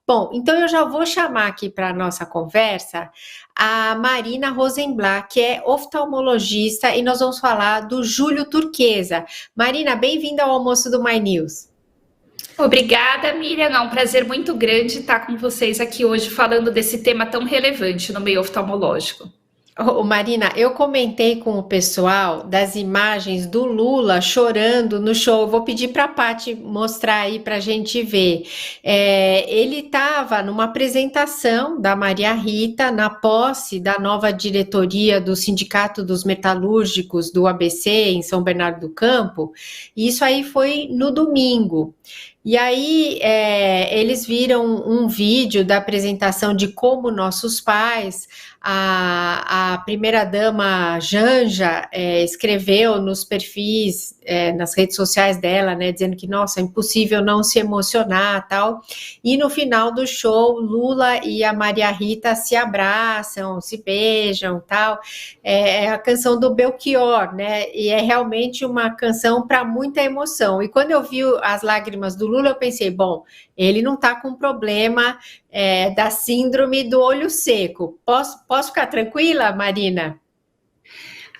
Bom, então eu já vou chamar aqui para a nossa conversa a Marina Rosenblatt, que é oftalmologista, e nós vamos falar do Júlio Turquesa. Marina, bem-vinda ao almoço do My News. Obrigada, Miriam. É um prazer muito grande estar com vocês aqui hoje falando desse tema tão relevante no meio oftalmológico. Marina, eu comentei com o pessoal das imagens do Lula chorando no show. Eu vou pedir para a Paty mostrar aí para a gente ver. Ele estava numa apresentação da Maria Rita na posse da nova diretoria do Sindicato dos Metalúrgicos do ABC em São Bernardo do Campo. E isso aí foi no domingo. E aí, eles viram um vídeo da apresentação de como nossos pais, a primeira-dama Janja, escreveu nos perfis, nas redes sociais dela, né, dizendo que, nossa, é impossível não se emocionar, tal. E no final do show, Lula e a Maria Rita se abraçam, se beijam, tal. É a canção do Belchior, né, e é realmente uma canção para muita emoção. E quando eu vi as lágrimas do Lula, eu pensei, bom, ele não está com problema da síndrome do olho seco. Posso ficar tranquila, Marina?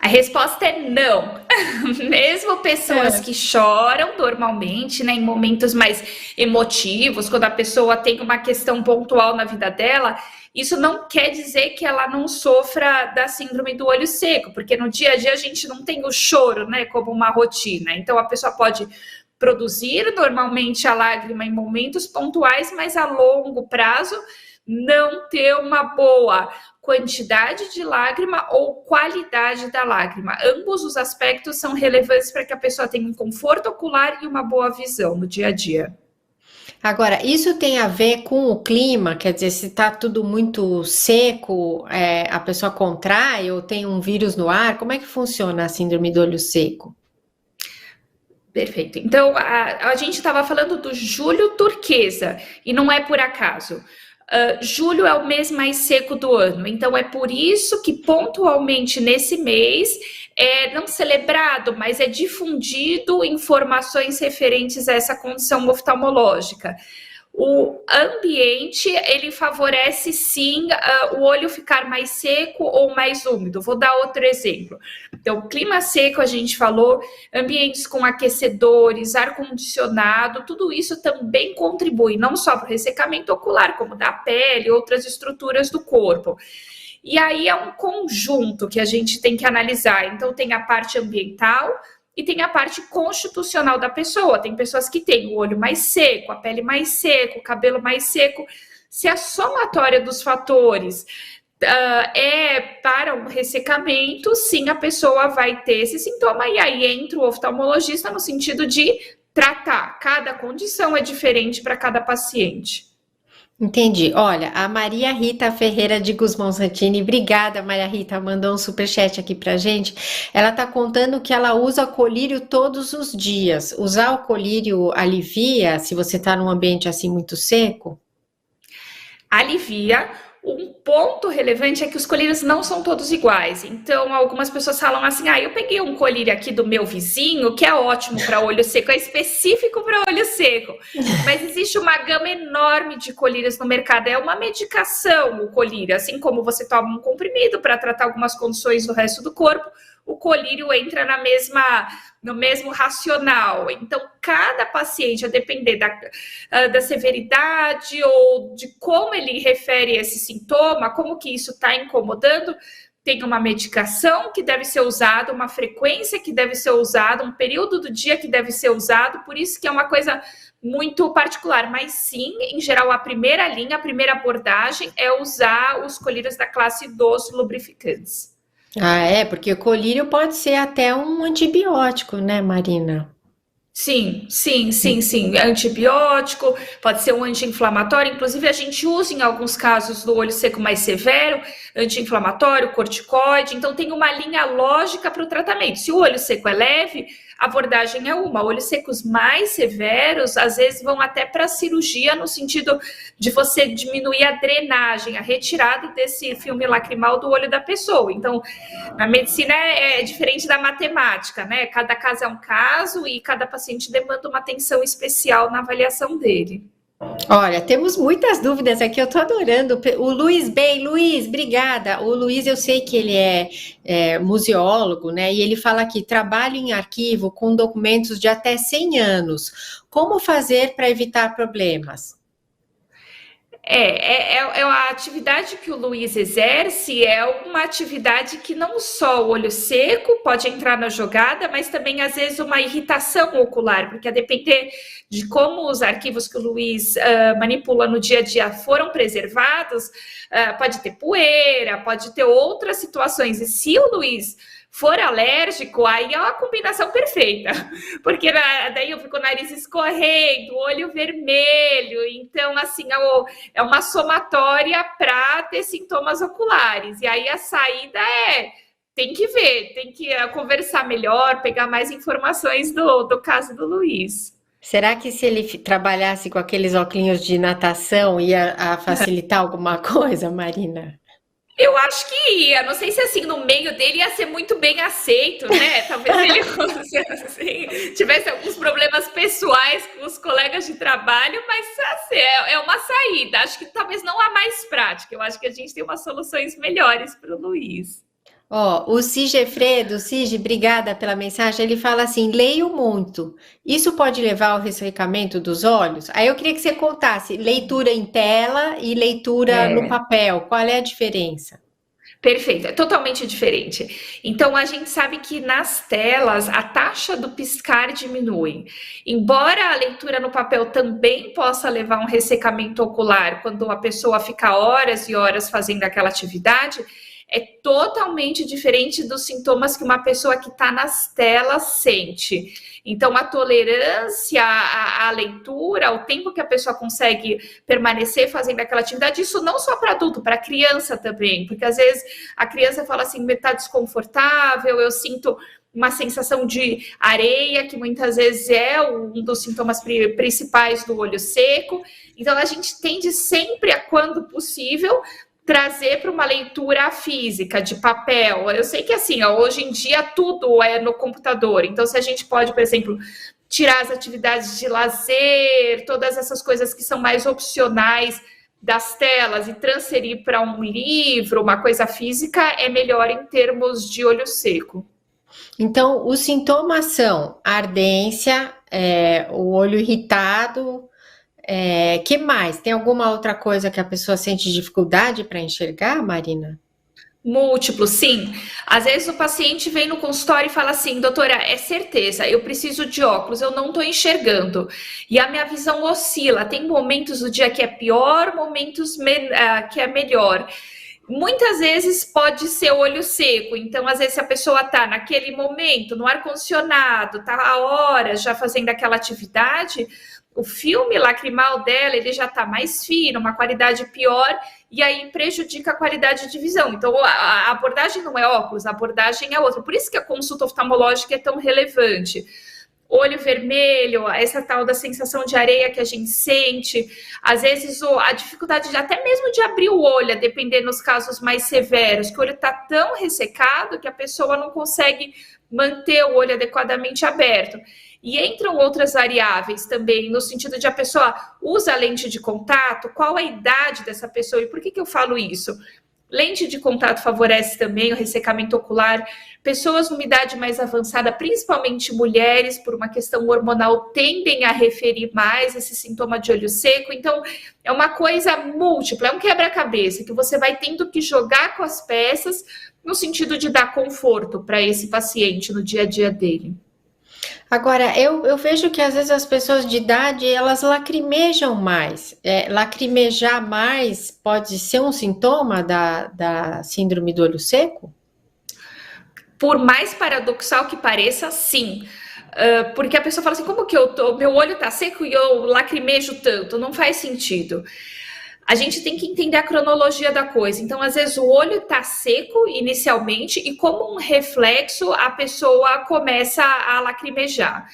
A resposta é não. Mesmo pessoas que choram normalmente, né, em momentos mais emotivos, quando a pessoa tem uma questão pontual na vida dela, isso não quer dizer que ela não sofra da síndrome do olho seco, porque no dia a dia a gente não tem o choro, né, como uma rotina. Então a pessoa pode produzir normalmente a lágrima em momentos pontuais, mas a longo prazo não ter uma boa quantidade de lágrima ou qualidade da lágrima. Ambos os aspectos são relevantes para que a pessoa tenha um conforto ocular e uma boa visão no dia a dia. Agora, isso tem a ver com o clima? Quer dizer, se está tudo muito seco, a pessoa contrai ou tem um vírus no ar? Como é que funciona a síndrome do olho seco? Perfeito. Então, a gente estava falando do Júlio Turquesa, e não é por acaso. Julho é o mês mais seco do ano, então é por isso que pontualmente nesse mês é não celebrado, mas é difundido informações referentes a essa condição oftalmológica. O ambiente, ele favorece sim o olho ficar mais seco ou mais úmido. Vou dar outro exemplo. Então, clima seco, a gente falou, ambientes com aquecedores, ar-condicionado, tudo isso também contribui, não só para o ressecamento ocular, como da pele e outras estruturas do corpo. E aí é um conjunto que a gente tem que analisar. Então, tem a parte ambiental, e tem a parte constitucional da pessoa. Tem pessoas que têm o olho mais seco, a pele mais seca, o cabelo mais seco. Se a somatória dos fatores é para um ressecamento, sim, a pessoa vai ter esse sintoma. E aí entra o oftalmologista no sentido de tratar. Cada condição é diferente para cada paciente. Entendi. Olha, a Maria Rita Ferreira de Guzmão Santini, obrigada, Maria Rita, mandou um superchat aqui pra gente. Ela tá contando que ela usa colírio todos os dias. Usar o colírio alivia se você tá num ambiente assim muito seco? Alivia. Um ponto relevante é que os colírios não são todos iguais. Então, algumas pessoas falam assim: eu peguei um colírio aqui do meu vizinho, que é ótimo para olho seco, é específico para olho seco. Mas existe uma gama enorme de colírios no mercado. É uma medicação o colírio, assim como você toma um comprimido para tratar algumas condições do resto do corpo, o colírio entra no mesmo racional. Então, cada paciente, a depender da severidade ou de como ele refere esse sintoma, como que isso está incomodando, tem uma medicação que deve ser usada, uma frequência que deve ser usada, um período do dia que deve ser usado, por isso que é uma coisa muito particular, mas sim, em geral, a primeira linha, a primeira abordagem é usar os colírios da classe dos lubrificantes. Ah, porque o colírio pode ser até um antibiótico, né, Marina? Sim, sim, sim, sim. Antibiótico, pode ser um anti-inflamatório. Inclusive, a gente usa em alguns casos do olho seco mais severo, anti-inflamatório, corticoide. Então, tem uma linha lógica para o tratamento. Se o olho seco é leve, a abordagem é uma. Olhos secos mais severos, às vezes, vão até para a cirurgia, no sentido de você diminuir a drenagem, a retirada desse filme lacrimal do olho da pessoa. Então, na medicina é diferente da matemática, né? Cada caso é um caso e cada paciente demanda uma atenção especial na avaliação dele. Olha, temos muitas dúvidas aqui, eu tô adorando. O Luiz Bem, Luiz, obrigada. O Luiz, eu sei que ele é museólogo, né? E ele fala aqui: trabalho em arquivo com documentos de até 100 anos. Como fazer para evitar problemas? A atividade que o Luiz exerce é uma atividade que não só o olho seco pode entrar na jogada, mas também às vezes uma irritação ocular, porque a depender de como os arquivos que o Luiz manipula no dia a dia foram preservados, pode ter poeira, pode ter outras situações. E se o Luiz for alérgico, aí é uma combinação perfeita, porque daí eu fico com o nariz escorrendo, olho vermelho, então assim, é uma somatória para ter sintomas oculares, e aí a saída tem que ver, tem que conversar melhor, pegar mais informações do caso do Luiz. Será que se ele trabalhasse com aqueles óculos de natação ia facilitar alguma coisa, Marina? Eu acho que ia, não sei se assim, no meio dele ia ser muito bem aceito, né? Talvez ele assim, tivesse alguns problemas pessoais com os colegas de trabalho, mas assim, é uma saída. Acho que talvez não a mais prática. Eu acho que a gente tem umas soluções melhores para o Luiz. Ó, o Sigefredo, Sige, obrigada pela mensagem. Ele fala assim: leio muito. Isso pode levar ao ressecamento dos olhos? Aí eu queria que você contasse leitura em tela e leitura no É, papel. Qual é a diferença? perfeito, é totalmente diferente. Então, a gente sabe que nas telas a taxa do piscar diminui. Embora a leitura no papel também possa levar a um ressecamento ocular, quando a pessoa fica horas e horas fazendo aquela atividade, é totalmente diferente dos sintomas que uma pessoa que está nas telas sente. Então, a tolerância à leitura, o tempo que a pessoa consegue permanecer fazendo aquela atividade, isso não só para adulto, para criança também, porque às vezes a criança fala assim, está desconfortável, eu sinto uma sensação de areia, que muitas vezes é um dos sintomas principais do olho seco. Então, a gente tende sempre, a quando possível, trazer para uma leitura física, de papel. Eu sei que assim, hoje em dia tudo é no computador, então se a gente pode, por exemplo, tirar as atividades de lazer, todas essas coisas que são mais opcionais das telas e transferir para um livro, uma coisa física, é melhor em termos de olho seco. Então, os sintomas são ardência, o olho irritado. Que mais? Tem alguma outra coisa que a pessoa sente dificuldade para enxergar, Marina? Múltiplo, sim. Às vezes o paciente vem no consultório e fala assim, doutora, é certeza, eu preciso de óculos, eu não estou enxergando. E a minha visão oscila. Tem momentos do dia que é pior, momentos que é melhor. Muitas vezes pode ser olho seco, então às vezes a pessoa está naquele momento, no ar-condicionado, está há horas já fazendo aquela atividade, o filme lacrimal dela ele já está mais fino, uma qualidade pior, e aí prejudica a qualidade de visão. Então a abordagem não é óculos, a abordagem é outra. Por isso que a consulta oftalmológica é tão relevante. Olho vermelho, essa tal da sensação de areia que a gente sente, às vezes a dificuldade de até mesmo de abrir o olho, a depender nos casos mais severos, que o olho está tão ressecado que a pessoa não consegue manter o olho adequadamente aberto. E entram outras variáveis também, no sentido de a pessoa usa lente de contato, qual a idade dessa pessoa, e por que eu falo isso? Lente de contato favorece também o ressecamento ocular. Pessoas numa idade mais avançada, principalmente mulheres, por uma questão hormonal, tendem a referir mais esse sintoma de olho seco. Então, é uma coisa múltipla, é um quebra-cabeça que você vai tendo que jogar com as peças no sentido de dar conforto para esse paciente no dia a dia dele. Agora, eu vejo que às vezes as pessoas de idade, elas lacrimejam mais. Lacrimejar mais pode ser um sintoma da síndrome do olho seco? Por mais paradoxal que pareça, sim. Porque a pessoa fala assim, como que meu olho tá seco e eu lacrimejo tanto? Não faz sentido. A gente tem que entender a cronologia da coisa. Então, às vezes, o olho tá seco inicialmente e, como um reflexo, a pessoa começa a lacrimejar.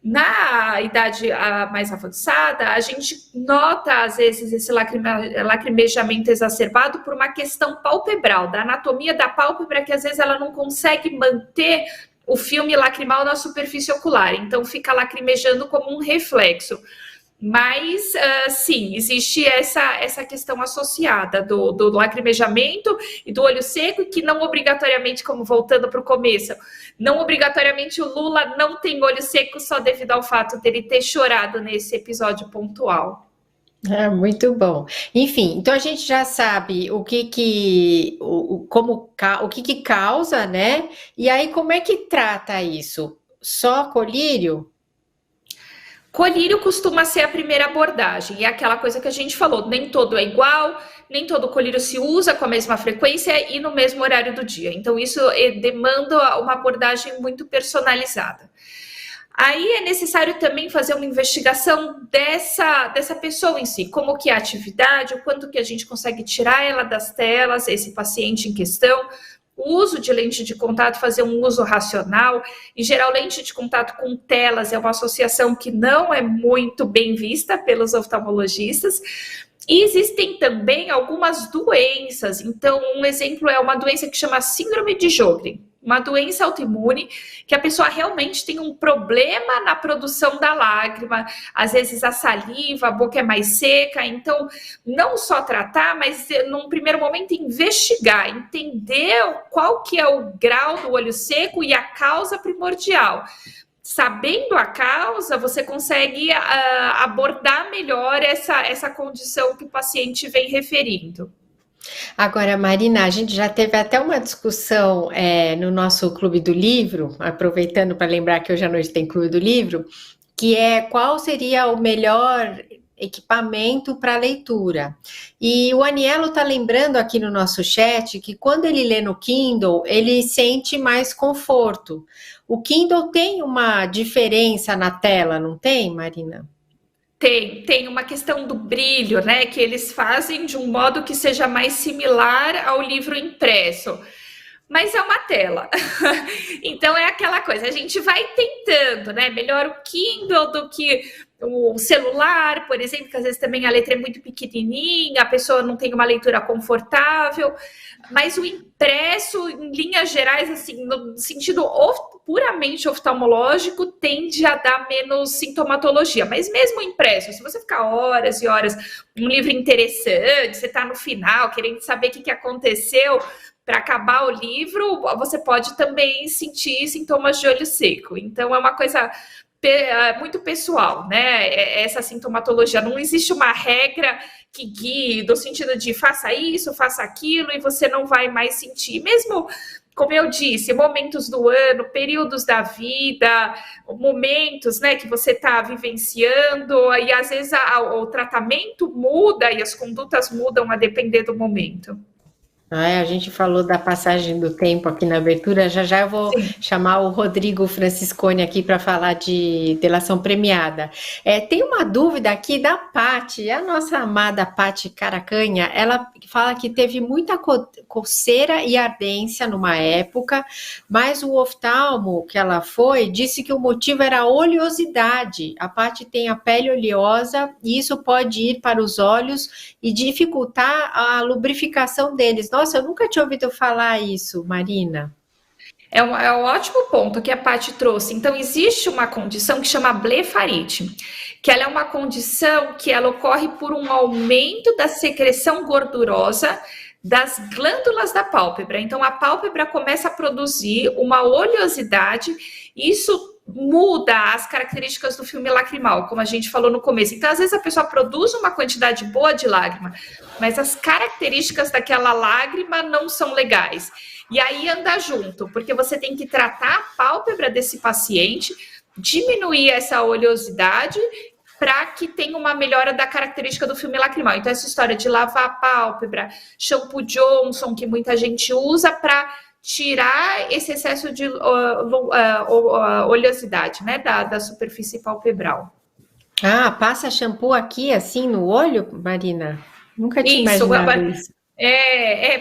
Na idade mais avançada, a gente nota, às vezes, esse lacrimejamento exacerbado por uma questão palpebral, da anatomia da pálpebra, que às vezes ela não consegue manter o filme lacrimal na superfície ocular, então fica lacrimejando como um reflexo. Mas, sim, existe essa questão associada do lacrimejamento e do olho seco, que não obrigatoriamente, como voltando para o começo, não obrigatoriamente o Lula não tem olho seco só devido ao fato dele ter chorado nesse episódio pontual. Muito bom. Enfim, então a gente já sabe o que causa, né? E aí como é que trata isso? Só colírio? Colírio costuma ser a primeira abordagem, e é aquela coisa que a gente falou, nem todo é igual, nem todo colírio se usa com a mesma frequência e no mesmo horário do dia. Então, isso demanda uma abordagem muito personalizada. Aí é necessário também fazer uma investigação dessa pessoa em si, como que é a atividade, o quanto que a gente consegue tirar ela das telas, esse paciente em questão, o uso de lente de contato, fazer um uso racional. Em geral, lente de contato com telas é uma associação que não é muito bem vista pelos oftalmologistas. E existem também algumas doenças. Então, um exemplo é uma doença que chama síndrome de Sjögren, uma doença autoimune que a pessoa realmente tem um problema na produção da lágrima, às vezes a saliva, a boca é mais seca. Então, não só tratar, mas num primeiro momento investigar, entender qual que é o grau do olho seco e a causa primordial. Sabendo a causa, você consegue abordar melhor essa condição que o paciente vem referindo. Agora, Marina, a gente já teve até uma discussão no nosso Clube do Livro, aproveitando para lembrar que hoje à noite tem Clube do Livro, que é qual seria o melhor equipamento para leitura. E o Anielo está lembrando aqui no nosso chat que quando ele lê no Kindle, ele sente mais conforto. O Kindle tem uma diferença na tela, não tem, Marina? Tem uma questão do brilho, né? Que eles fazem de um modo que seja mais similar ao livro impresso. Mas é uma tela. Então é aquela coisa, a gente vai tentando, né? Melhor o Kindle do que o celular, por exemplo, que às vezes também a letra é muito pequenininha, a pessoa não tem uma leitura confortável. Mas o impresso, em linhas gerais, assim, no sentido puramente oftalmológico, tende a dar menos sintomatologia. Mas mesmo o impresso, se você ficar horas e horas, um livro interessante, você está no final, querendo saber o que aconteceu para acabar o livro, você pode também sentir sintomas de olho seco. Então, é uma coisa muito pessoal, né? Essa sintomatologia. Não existe uma regra que guie, no sentido de faça isso, faça aquilo, e você não vai mais sentir. Mesmo, como eu disse, momentos do ano, períodos da vida, momentos, né, que você está vivenciando, e às vezes o tratamento muda e as condutas mudam a depender do momento. A gente falou da passagem do tempo aqui na abertura, já eu vou Sim. chamar o Rodrigo Franciscone aqui para falar de delação premiada. Tem uma dúvida aqui da Paty, a nossa amada Paty Caracanha, ela fala que teve muita coceira e ardência numa época, mas o oftalmo que ela foi disse que o motivo era a oleosidade. A Paty tem a pele oleosa e isso pode ir para os olhos e dificultar a lubrificação deles. Nossa, eu nunca tinha ouvido falar isso, Marina. É um ótimo ponto que a Paty trouxe. Então, existe uma condição que chama blefarite, que ela é uma condição que ela ocorre por um aumento da secreção gordurosa das glândulas da pálpebra. Então, a pálpebra começa a produzir uma oleosidade, e isso muda as características do filme lacrimal, como a gente falou no começo. Então, às vezes a pessoa produz uma quantidade boa de lágrima, mas as características daquela lágrima não são legais. E aí anda junto, porque você tem que tratar a pálpebra desse paciente, diminuir essa oleosidade para que tenha uma melhora da característica do filme lacrimal. Então, essa história de lavar a pálpebra, shampoo Johnson, que muita gente usa para tirar esse excesso de oleosidade, né, da superfície palpebral. Passa shampoo aqui, assim, no olho, Marina? Nunca tinha imaginado isso.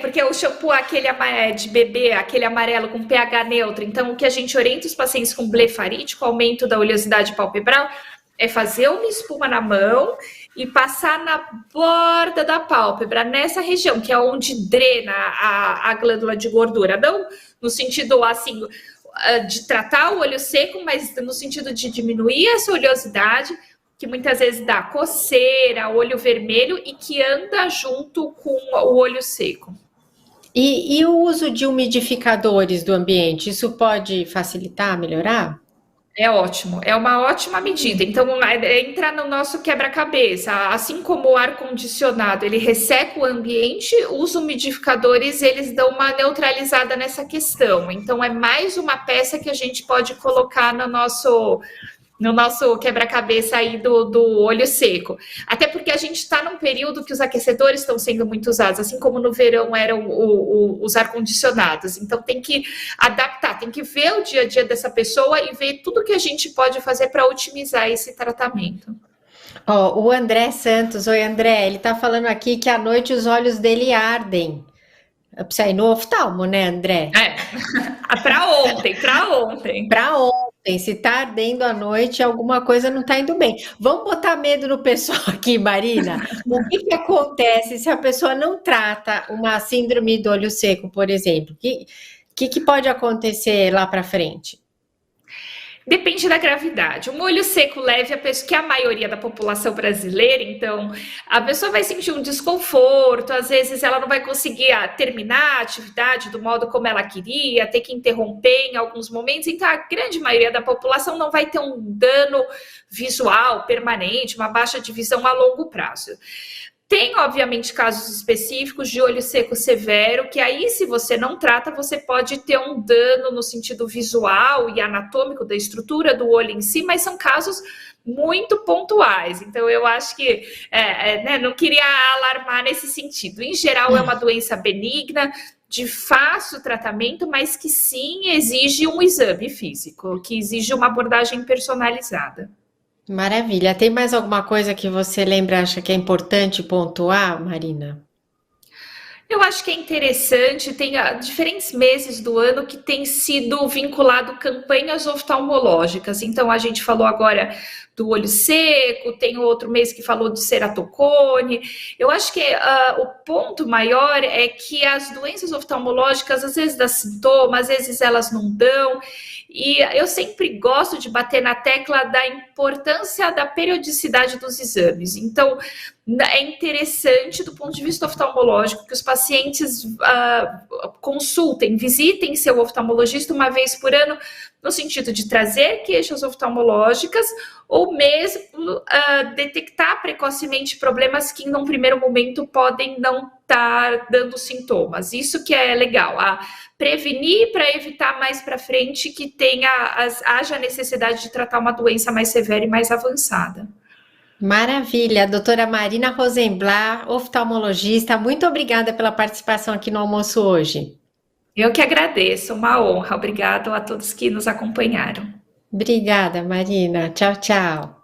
Porque o shampoo, aquele de bebê, aquele amarelo com pH neutro, então o que a gente orienta os pacientes com blefarite, com aumento da oleosidade palpebral, é fazer uma espuma na mão e passar na borda da pálpebra, nessa região, que é onde drena a glândula de gordura. Não no sentido, assim, de tratar o olho seco, mas no sentido de diminuir essa oleosidade, que muitas vezes dá coceira, olho vermelho e que anda junto com o olho seco. E o uso de umidificadores do ambiente, isso pode facilitar, melhorar? É ótimo, é uma ótima medida. Então, entra no nosso quebra-cabeça. Assim como o ar-condicionado, ele resseca o ambiente, os umidificadores, eles dão uma neutralizada nessa questão. Então, é mais uma peça que a gente pode colocar no nosso quebra-cabeça aí do olho seco. Até porque a gente está num período que os aquecedores estão sendo muito usados, assim como no verão eram os ar-condicionados. Então tem que adaptar, tem que ver o dia a dia dessa pessoa e ver tudo que a gente pode fazer para otimizar esse tratamento. Ó, o André Santos, oi André, ele tá falando aqui que à noite os olhos dele ardem. Precisa ir no oftalmo, né, André? Para ontem, para ontem. Para ontem, se tá ardendo à noite, alguma coisa não tá indo bem. Vamos botar medo no pessoal aqui, Marina. O que que acontece se a pessoa não trata uma síndrome do olho seco, por exemplo? O que pode acontecer lá para frente? Depende da gravidade. Um olho seco leve, a pessoa, que é a maioria da população brasileira, então a pessoa vai sentir um desconforto, às vezes ela não vai conseguir terminar a atividade do modo como ela queria, ter que interromper em alguns momentos, então a grande maioria da população não vai ter um dano visual permanente, uma baixa de visão a longo prazo. Tem, obviamente, casos específicos de olho seco severo, que aí, se você não trata, você pode ter um dano no sentido visual e anatômico da estrutura do olho em si, mas são casos muito pontuais. Então, eu acho que né, não queria alarmar nesse sentido. Em geral, é uma doença benigna, de fácil tratamento, mas que sim exige um exame físico, que exige uma abordagem personalizada. Maravilha. Tem mais alguma coisa que você lembra, acha que é importante pontuar, Marina? Eu acho que é interessante, tem diferentes meses do ano que tem sido vinculado campanhas oftalmológicas. Então, a gente falou agora do olho seco, tem outro mês que falou de ceratocone. Eu acho que o ponto maior é que as doenças oftalmológicas, às vezes dão sintomas, às vezes elas não dão. E eu sempre gosto de bater na tecla da importância da periodicidade dos exames. Então, é interessante do ponto de vista oftalmológico que os pacientes consultem, visitem seu oftalmologista uma vez por ano, no sentido de trazer queixas oftalmológicas ou mesmo detectar precocemente problemas que, num primeiro momento, podem não estar dando sintomas. Isso que é legal, prevenir para evitar mais para frente que haja necessidade de tratar uma doença mais severa e mais avançada. Maravilha, doutora Marina Rosenblatt, oftalmologista, muito obrigada pela participação aqui no almoço hoje. Eu que agradeço, uma honra. Obrigado a todos que nos acompanharam. Obrigada, Marina. Tchau, tchau.